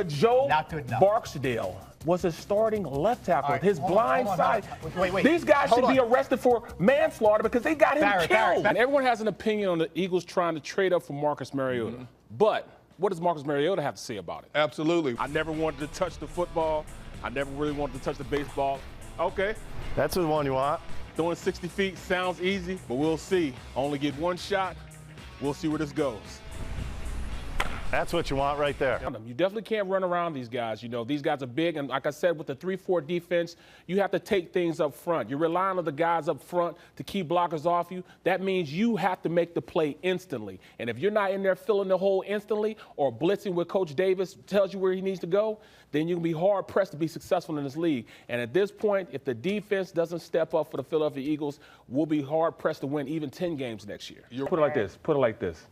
Joe Not good enough. Barksdale was a starting left tackle. Right, His blind side. Wait. These guys should be arrested for manslaughter because they got him killed. And everyone has an opinion on the Eagles trying to trade up for Marcus Mariota. But what does Marcus Mariota have to say about it? Absolutely. I never wanted to touch the football. I never really wanted to touch the baseball. Okay. That's the one you want. Throwing 60 feet sounds easy, but we'll see. Only get one shot. We'll see where this goes. That's what you want right there. You definitely can't run around these guys. You know, these guys are big, and like I said, with the 3-4 defense, you have to take things up front. You're relying on the guys up front to keep blockers off you. That means you have to make the play instantly. And if you're not in there filling the hole instantly or blitzing where Coach Davis tells you where he needs to go, then you can be hard-pressed to be successful in this league. And at this point, if the defense doesn't step up for the Philadelphia Eagles, we'll be hard-pressed to win even 10 games next year. Put it like this.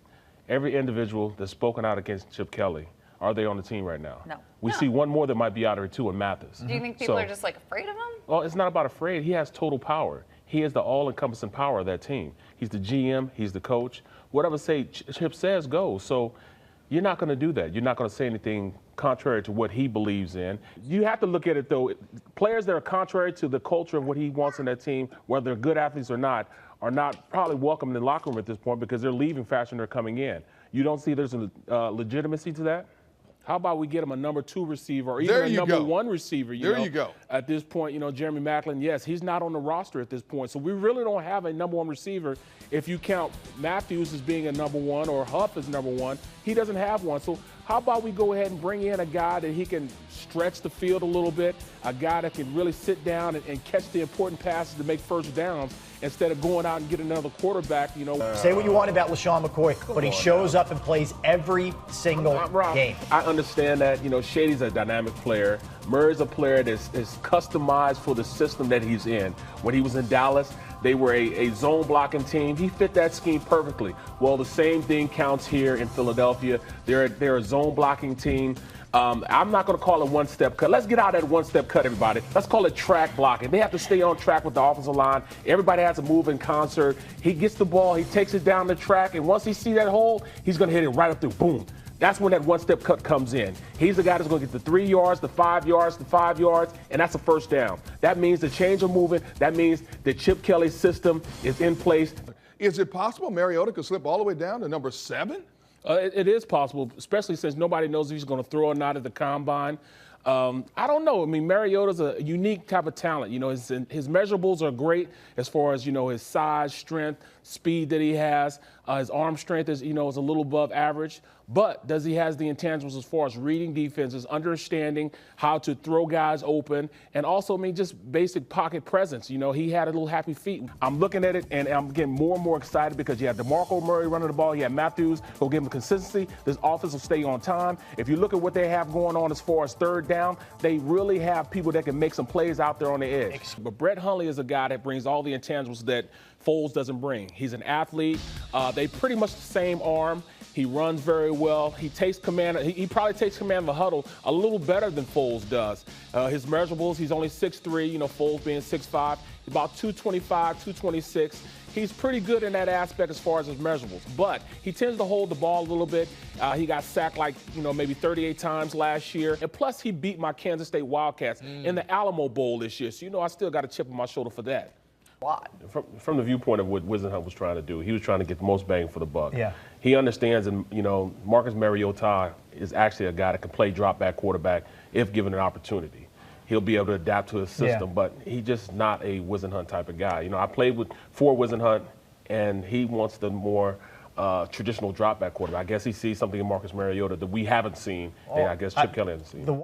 Every individual that's spoken out against Chip Kelly, are they on the team right now? No. We see one more that might be out there too in Mathis. Do you think people are just like afraid of him? Well, it's not about afraid. He has total power. He is the all-encompassing power of that team. He's the GM. He's the coach. Whatever Chip says goes. So you're not going to do that. You're not going to say anything contrary to what he believes in. You have to look at it, though. Players that are contrary to the culture of what he wants in that team, whether they're good athletes or not, are not probably welcome in the locker room at this point because they're leaving faster than they're coming in. You don't see there's a legitimacy to that? How about we get him a number 2 receiver or even a number 1 receiver? There you go. At this point, you know, Jeremy Maclin, yes, he's not on the roster at this point. So we really don't have a number 1 receiver if you count Matthews as being a number 1 or Huff as number 1. He doesn't have one. So how about we go ahead and bring in a guy that he can stretch the field a little bit, a guy that can really sit down and catch the important passes to make first downs instead of going out and getting another quarterback, you know. Say what you want about LaShawn McCoy, but he shows up and plays every single game. I understand that. You know, Shady's a dynamic player. Murray's a player that's customized for the system that he's in. When he was in Dallas, they were a zone blocking team. He fit that scheme perfectly. Well, the same thing counts here in Philadelphia. They're a zone blocking team. I'm not going to call it one-step cut. Let's get out of that one-step cut, everybody. Let's call it track blocking. They have to stay on track with the offensive line. Everybody has to move in concert. He gets the ball, he takes it down the track, and once he sees that hole, he's going to hit it right up through. Boom. That's when that one-step cut comes in. He's the guy that's going to get the 3 yards, the 5 yards, the 5 yards, and that's a first down. That means the change of movement. That means the Chip Kelly system is in place. Is it possible Mariota could slip all the way down to number 7? It is possible, especially since nobody knows if he's going to throw or not at the combine. I don't know. I mean, Mariota's a unique type of talent. You know, his measurables are great as far as, you know, his size, strength, speed that he has. His arm strength is, you know, is a little above average. But does he has the intangibles as far as reading defenses, understanding how to throw guys open, and also, I mean, just basic pocket presence. You know, he had a little happy feet. I'm looking at it, and I'm getting more and more excited because you have DeMarco Murray running the ball. You have Matthews who'll give him consistency. This offense will stay on time. If you look at what they have going on as far as third down, they really have people that can make some plays out there on the edge. But Brett Hundley is a guy that brings all the intangibles that Foles doesn't bring. He's an athlete. They pretty much the same arm. He runs very well. He takes command. He probably takes command of the huddle a little better than Foles does. His measurables, he's only 6'3", you know, Foles being 6'5", about 225, 226. He's pretty good in that aspect as far as his measurables, but he tends to hold the ball a little bit. He got sacked like, you know, maybe 38 times last year. And plus, he beat my Kansas State Wildcats in the Alamo Bowl this year. So, you know, I still got a chip on my shoulder for that. From the viewpoint of what Wisenhunt was trying to do, he was trying to get the most bang for the buck. Yeah. He understands, and you know, Marcus Mariota is actually a guy that can play drop back quarterback if given an opportunity. He'll be able to adapt to his system, but he's just not a Wisenhunt type of guy. You know, I played for Wisenhunt, and he wants the more traditional drop back quarterback. I guess he sees something in Marcus Mariota that we haven't seen, and I guess Chip Kelly hasn't seen.